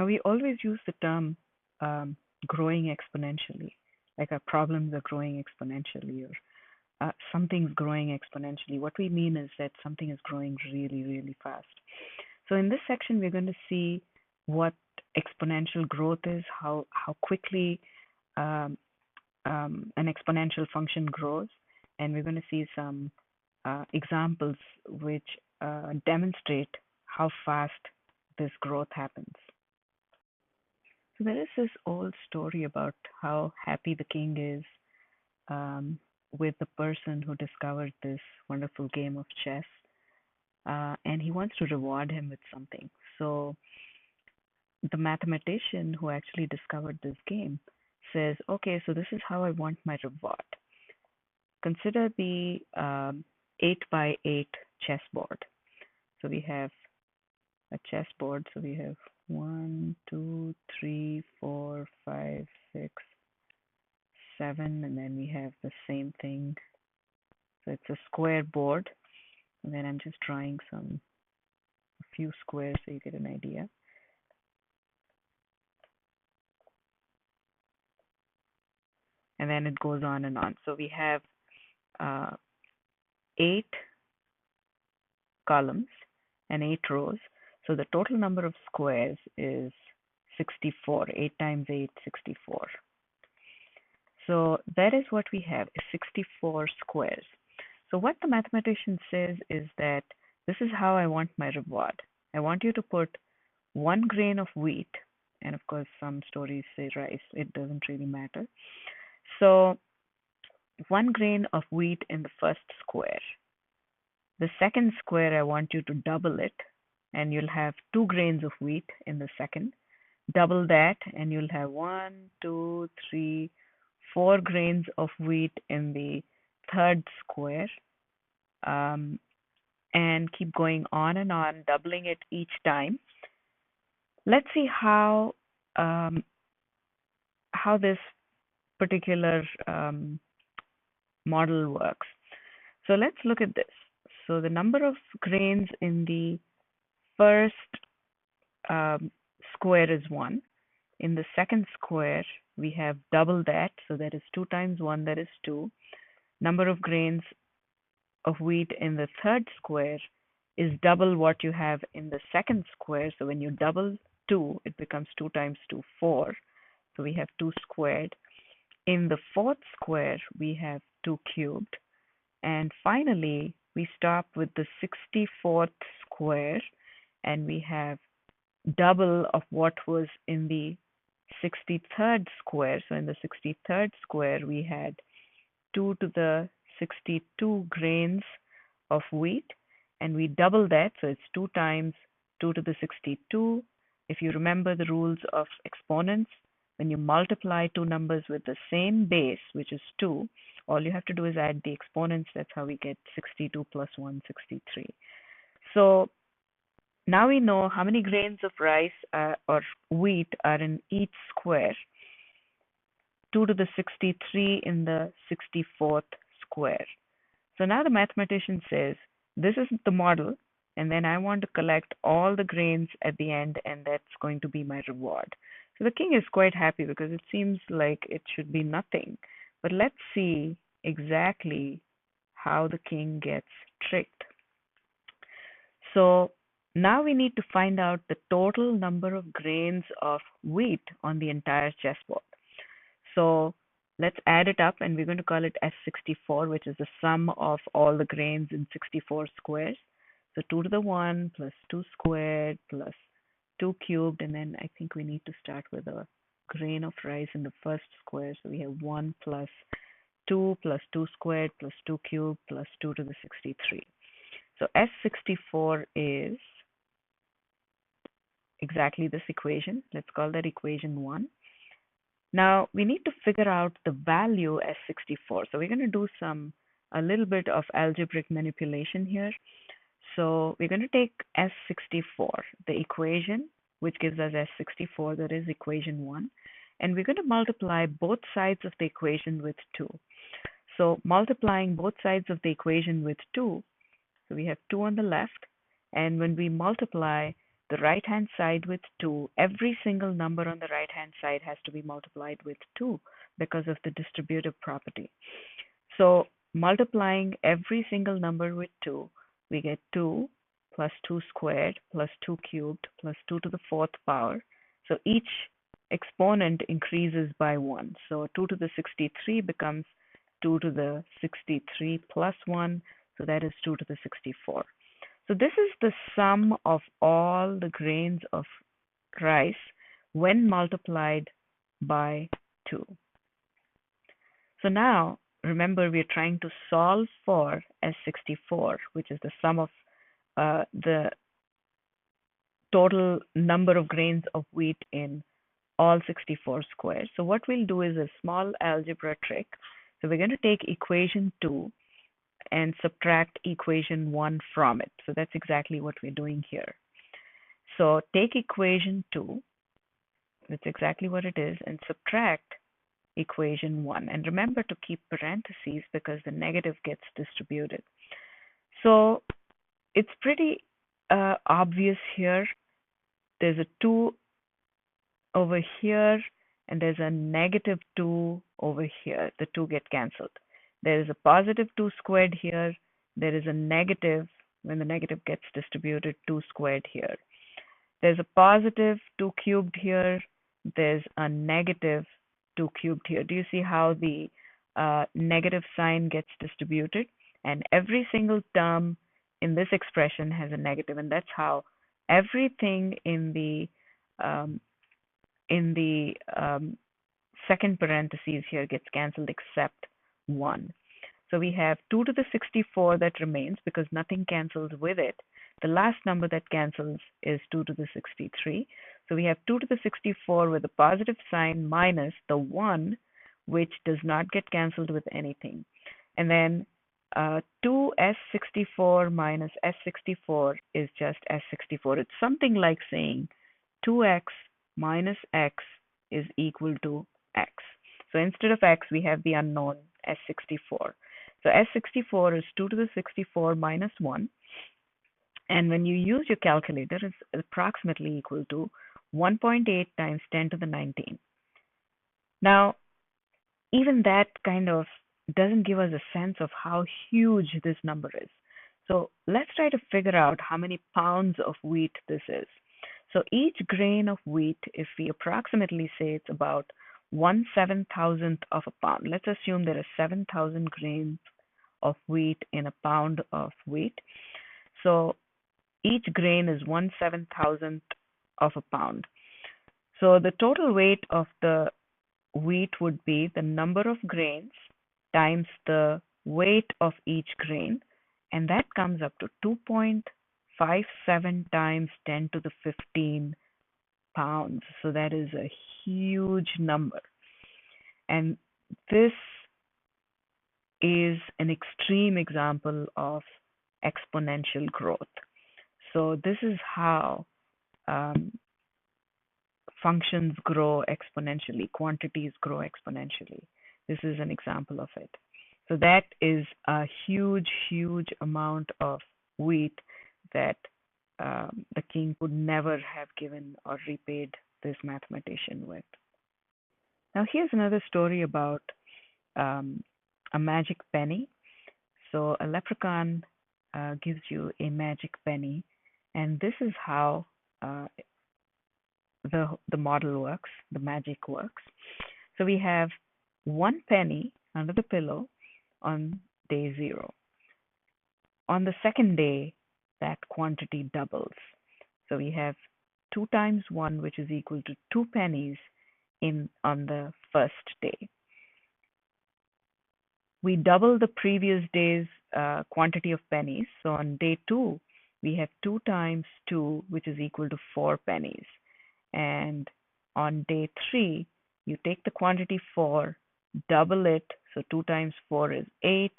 Now, we always use the term growing exponentially, like our problems are growing exponentially or something's growing exponentially. What we mean is that something is growing really, really fast. So in this section, we're going to see what exponential growth is, how quickly um, an exponential function grows, and we're going to see some examples which demonstrate how fast this growth happens. So there is this old story about how happy the king is with the person who discovered this wonderful game of chess, and he wants to reward him with something. So the mathematician who actually discovered this game says, okay, so this is how I want my reward. Consider the 8 by 8 chessboard. So we have a chessboard. So we have 1, 2, 3, 4, 5, 6, 7, and then we have the same thing. So it's a square board, and then I'm just drawing a few squares so you get an idea. And then it goes on and on. So we have 8 columns and 8 rows. So the total number of squares is 64. 8 times 8, 64. So that is what we have, is 64 squares. So what the mathematician says is that this is how I want my reward. I want you to put 1 grain of wheat, and of course some stories say rice, it doesn't really matter. So 1 grain of wheat in the first square. The second square, I want you to double it, and you'll have 2 grains of wheat in the second. Double that, and you'll have 1, 2, 3, 4 grains of wheat in the third square, and keep going on and on, doubling it each time. Let's see how this particular model works. So let's look at this. So the number of grains in the first square is 1. In the second square, we have double that, so that is 2 times 1, that is 2. Number of grains of wheat in the third square is double what you have in the second square. So when you double 2, it becomes 2 times 2, 4. So we have 2 squared. In the fourth square, we have 2 cubed. And finally, we stop with the 64th square, and we have double of what was in the 63rd square. So in the 63rd square, we had 2 to the 62 grains of wheat, and we double that, so it's 2 times 2 to the 62. If you remember the rules of exponents, when you multiply two numbers with the same base, which is 2, all you have to do is add the exponents. That's how we get 62 plus 1, 63. So now we know how many grains of rice or wheat are in each square. 2 to the 63 in the 64th square. So now the mathematician says, this is the model, and then I want to collect all the grains at the end, and that's going to be my reward. So the king is quite happy because it seems like it should be nothing. But let's see exactly how the king gets tricked. So now we need to find out the total number of grains of wheat on the entire chessboard. So let's add it up, and we're going to call it S64, which is the sum of all the grains in 64 squares. So 2 to the 1 plus 2 squared plus 2 cubed, and then I think we need to start with a grain of rice in the first square. So we have 1 plus 2 plus 2 squared plus 2 cubed plus 2 to the 63. So S64 is exactly this equation. Let's call that equation 1. Now we need to figure out the value S64. So we're going to do a little bit of algebraic manipulation here. So we're going to take S64, the equation, which gives us S64, that is equation 1, and we're going to multiply both sides of the equation with 2. So multiplying both sides of the equation with 2, so we have 2 on the left, and when we multiply, the right-hand side with 2, every single number on the right-hand side has to be multiplied with 2 because of the distributive property. So multiplying every single number with 2, we get 2 plus 2 squared plus 2 cubed plus 2 to the fourth power. So each exponent increases by 1. So 2 to the 63 becomes 2 to the 63 plus 1. So that is 2 to the 64. So this is the sum of all the grains of rice when multiplied by 2. So now, remember, we're trying to solve for S64, which is the sum of the total number of grains of wheat in all 64 squares. So what we'll do is a small algebra trick. So we're going to take equation 2 and subtract equation 1 from it. So that's exactly what we're doing here. So take equation 2, that's exactly what it is, and subtract equation 1. And remember to keep parentheses because the negative gets distributed. So it's pretty obvious here. There's a 2 over here, and there's a negative 2 over here. The 2 get cancelled. There is a positive 2 squared here. There is a negative, when the negative gets distributed, 2 squared here. There's a positive 2 cubed here. There's a negative 2 cubed here. Do you see how the negative sign gets distributed? And every single term in this expression has a negative, and that's how everything in the second parentheses here gets cancelled except 1. So we have 2 to the 64 that remains because nothing cancels with it. The last number that cancels is 2 to the 63. So we have 2 to the 64 with a positive sign minus the 1, which does not get cancelled with anything. And then 2s64 minus s64 is just s64. It's something like saying 2x minus x is equal to x. So instead of x, we have the unknown s64. So s64 is 2 to the 64 minus 1. And when you use your calculator, it's approximately equal to 1.8 times 10 to the 19. Now, even that kind of doesn't give us a sense of how huge this number is. So let's try to figure out how many pounds of wheat this is. So each grain of wheat, if we approximately say it's about 1/7,000th of a pound, let's assume there are 7,000 grains of wheat in a pound of wheat. So each grain is 1/7,000th of a pound. So the total weight of the wheat would be the number of grains times the weight of each grain, and that comes up to 2.57 times 10 to the 15 pounds. So that is a huge number. And this is an extreme example of exponential growth. So this is how functions grow exponentially, quantities grow exponentially. This is an example of it. So that is a huge, huge amount of wheat that the king could never have given or repaid this mathematician with. Now here's another story about a magic penny. So a leprechaun gives you a magic penny, and this is how the model works, the magic works. So we have 1 penny under the pillow on day 0. On the second day, that quantity doubles. So we have 2 times 1, which is equal to 2 pennies on the first day. We double the previous day's quantity of pennies. So on day 2, we have 2 times 2, which is equal to 4 pennies. And on day 3, you take the quantity 4, double it, so 2 times 4 is 8,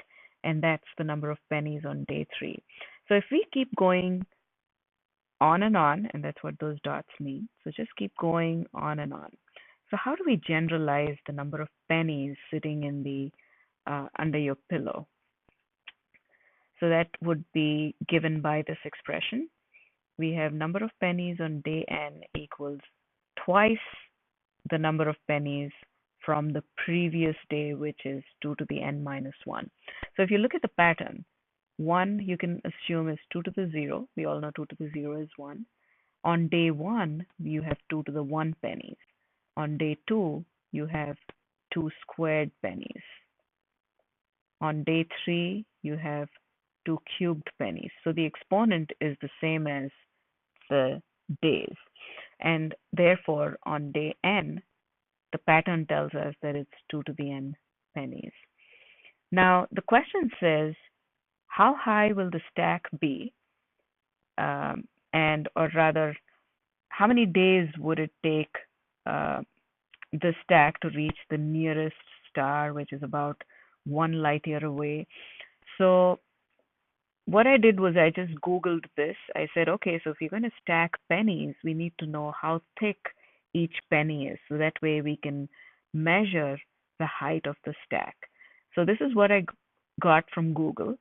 and that's the number of pennies on day 3. So if we keep going on, and that's what those dots mean, so just keep going on and on. So how do we generalize the number of pennies sitting in the under your pillow? So that would be given by this expression. we have number of pennies on day n equals twice the number of pennies from the previous day, which is 2 to the n minus 1. So if you look at the pattern, 1 you can assume is 2 to the 0. We all know 2 to the 0 is 1. On day 1, you have 2 to the 1 pennies. On day 2, you have 2 squared pennies. On day 3, you have 2 cubed pennies. So the exponent is the same as the days. And therefore, on day n, the pattern tells us that it's 2 to the n pennies. Now, the question says, how high will the stack be? Or rather, how many days would it take the stack to reach the nearest star, which is about 1 light year away? So what I did was I just Googled this. I said, okay, so if you're going to stack pennies, we need to know how thick each penny is. So that way we can measure the height of the stack. So this is what I got from Google.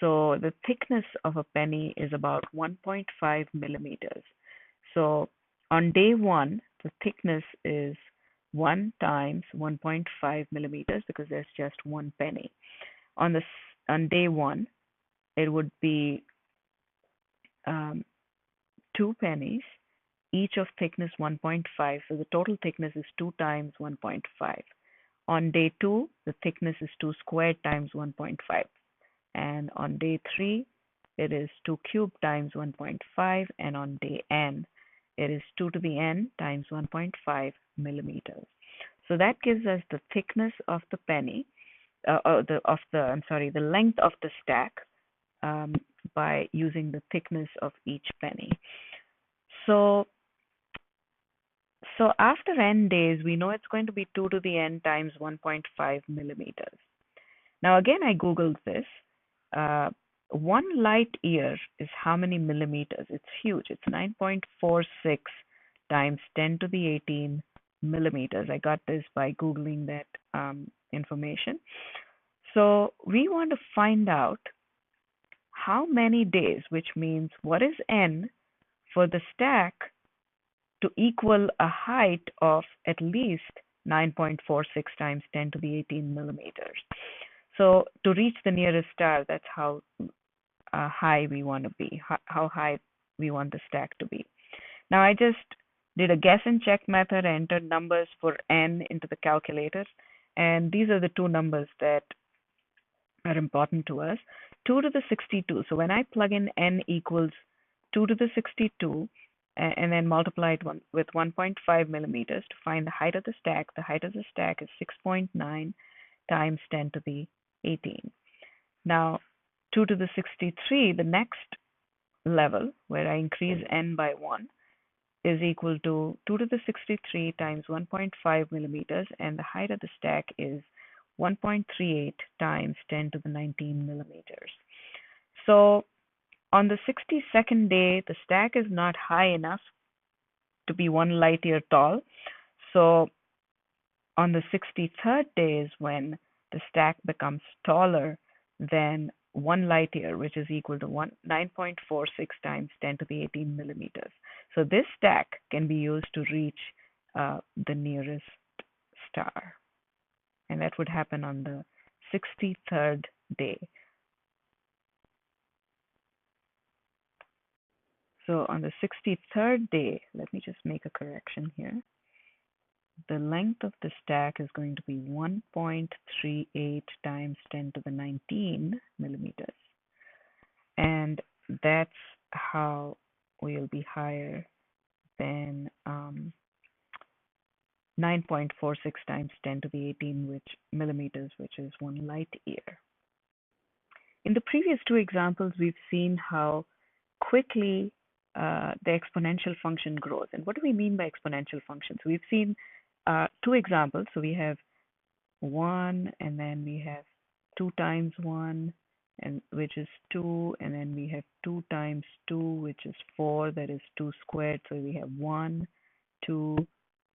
So the thickness of a penny is about 1.5 millimeters. So on day 1, the thickness is 1 times 1.5 millimeters because there's just one penny. On day 1, it would be 2 pennies, each of thickness 1.5. So the total thickness is 2 times 1.5. On day 2, the thickness is 2 squared times 1.5. And on day 3, it is 2 cubed times 1.5. And on day n, it is 2 to the n times 1.5 millimeters. So that gives us the thickness of the penny, the length of the stack by using the thickness of each penny. So after n days, we know it's going to be 2 to the n times 1.5 millimeters. Now again, I Googled this. 1 light year is how many millimeters? It's huge. It's 9.46 times 10 to the 18 millimeters. I got this by Googling that information. So we want to find out how many days, which means what is n for the stack to equal a height of at least 9.46 times 10 to the 18 millimeters. So to reach the nearest star, that's how high we want to be, how high we want the stack to be. Now I just did a guess and check method. I entered numbers for n into the calculator, and these are the two numbers that are important to us. 2 to the 62. So when I plug in n equals 2 to the 62 and then multiply it with 1.5 millimeters to find the height of the stack is 6.9 times 10 to the 18. Now 2 to the 63, the next level where I increase n by 1, is equal to 2 to the 63 times 1.5 millimeters, and the height of the stack is 1.38 times 10 to the 19 millimeters. So on the 62nd day, the stack is not high enough to be 1 light year tall. So on the 63rd day is when the stack becomes taller than 1 light year, which is equal to 9.46 times 10 to the 18 millimeters. So this stack can be used to reach the nearest star. And that would happen on the 63rd day. So on the 63rd day, let me just make a correction here. The length of the stack is going to be 1.38 times 10 to the 19 millimeters. And that's how we'll be higher than 9.46 times 10 to the 18 millimeters, which is 1 light year. In the previous two examples, we've seen how quickly the exponential function grows. And what do we mean by exponential functions? We've seen two examples. So we have 1, and then we have 2 times 1, and which is 2, and then we have 2 times 2, which is 4, that is 2 squared. So we have 1, 2,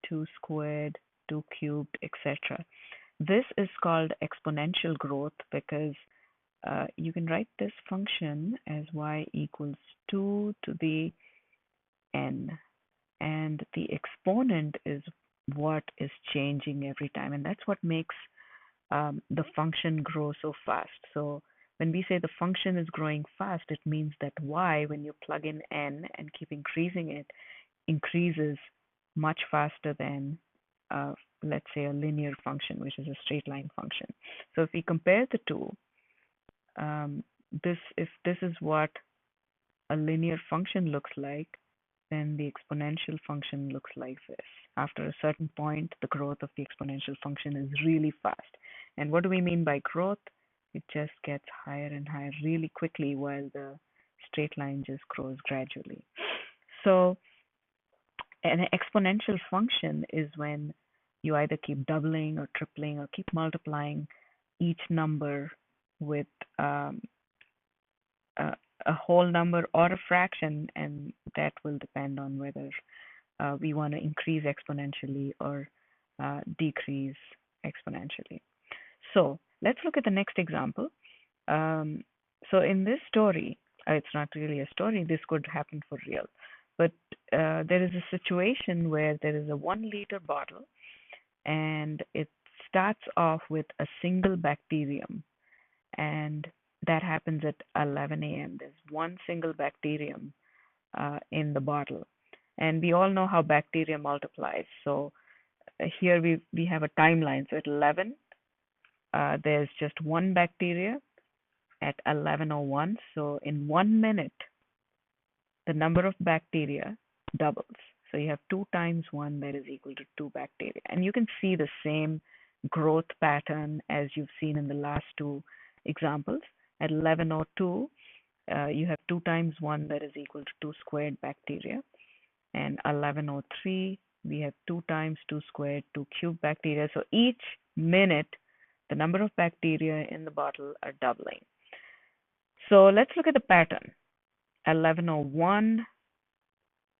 2 squared, 2 cubed, etc. This is called exponential growth because you can write this function as y equals 2 to the n, and the exponent is what is changing every time, and that's what makes the function grow so fast. So when we say the function is growing fast, it means that y, when you plug in n and keep increasing it, increases much faster than, let's say, a linear function, which is a straight line function. So if we compare the two, if this is what a linear function looks like, then the exponential function looks like this. After a certain point, the growth of the exponential function is really fast. And what do we mean by growth? It just gets higher and higher really quickly while the straight line just grows gradually. So an exponential function is when you either keep doubling or tripling or keep multiplying each number with a whole number or a fraction, and that will depend on whether we want to increase exponentially or decrease exponentially. So let's look at the next example. So in this story, it's not really a story, this could happen for real, but there is a situation where there is a 1 liter bottle and it starts off with a single bacterium, and that happens at 11 a.m. There's one single bacterium in the bottle, and we all know how bacteria multiplies. So here we have a timeline. So at 11, there's just one bacteria. At 11:01, so in 1 minute, the number of bacteria doubles. So you have 2 times 1, that is equal to 2 bacteria. And you can see the same growth pattern as you've seen in the last two examples. At 11:02, you have 2 times 1, that is equal to 2 squared bacteria. And 11:03, we have 2 times 2 squared, 2 cubed bacteria. So each minute, the number of bacteria in the bottle are doubling. So let's look at the pattern. 11:01,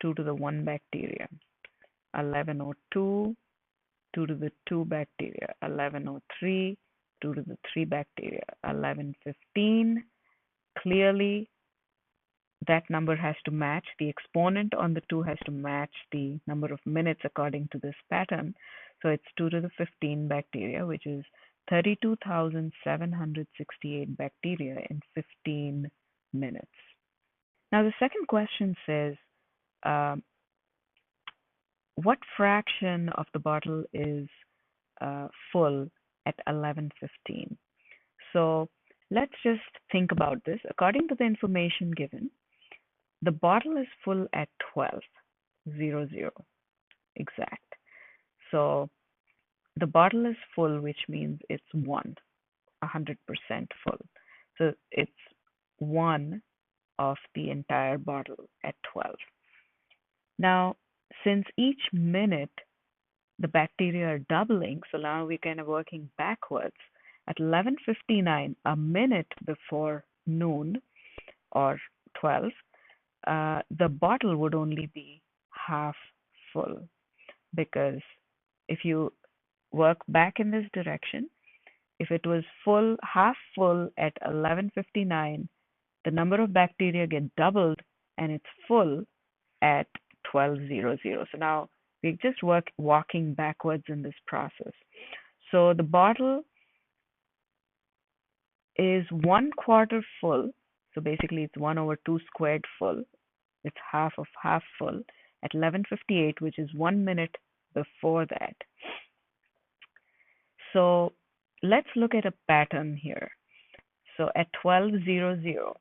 2 to the 1 bacteria. 11:02, 2 to the 2 bacteria. 11:03, 2 to the 3 bacteria. 11:15, clearly that number has to match. The exponent on the 2 has to match the number of minutes according to this pattern. So it's 2 to the 15 bacteria, which is 32,768 bacteria in 15 minutes. Now the second question says, what fraction of the bottle is full at 11:15? So let's just think about this. According to the information given, the bottle is full at 12:00 exact. So the bottle is full, which means it's 100% full. So it's 1 of the entire bottle at 12. Now, since each minute the bacteria are doubling, so now we're kind of working backwards. At 11:59, a minute before noon or 12, the bottle would only be half full, because if you work back in this direction, if it was full, half full at 11:59, the number of bacteria get doubled and it's full at 12:00. So now we're just walking backwards in this process. So the bottle is 1/4 full. So basically it's 1/2 squared full. It's half of half full at 11:58, which is 1 minute before that. So let's look at a pattern here. So at 12:00,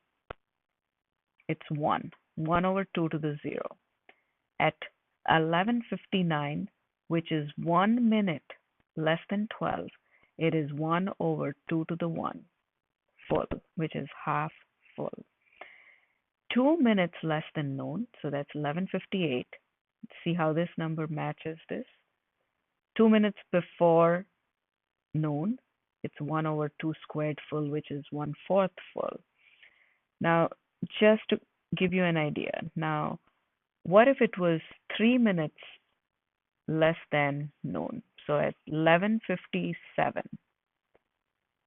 it's 1/2 to the 0. At 11:59, which is 1 minute less than 12, it is 1/2 to the 1 full, which is half full. 2 minutes less than noon, so that's 11:58. See how this number matches this? 2 minutes before noon, it's 1/2 squared full, which is 1/4 full. Now, just to give you an idea, now, what if it was 3 minutes less than noon? So at 11:57,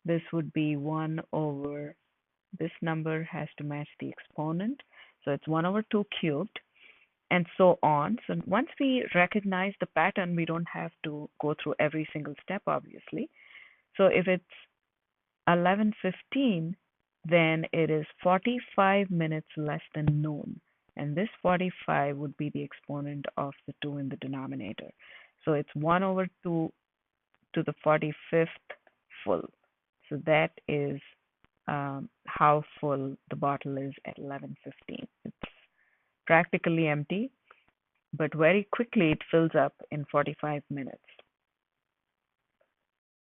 this would be 1/3 this number has to match the exponent. So it's 1 over 2 cubed and so on. So once we recognize the pattern, we don't have to go through every single step, obviously. So if it's 11:15, then it is 45 minutes less than noon. And this 45 would be the exponent of the 2 in the denominator. So it's 1 over 2 to the 45th full. So that is how full the bottle is at 11:15. It's practically empty, but very quickly it fills up in 45 minutes.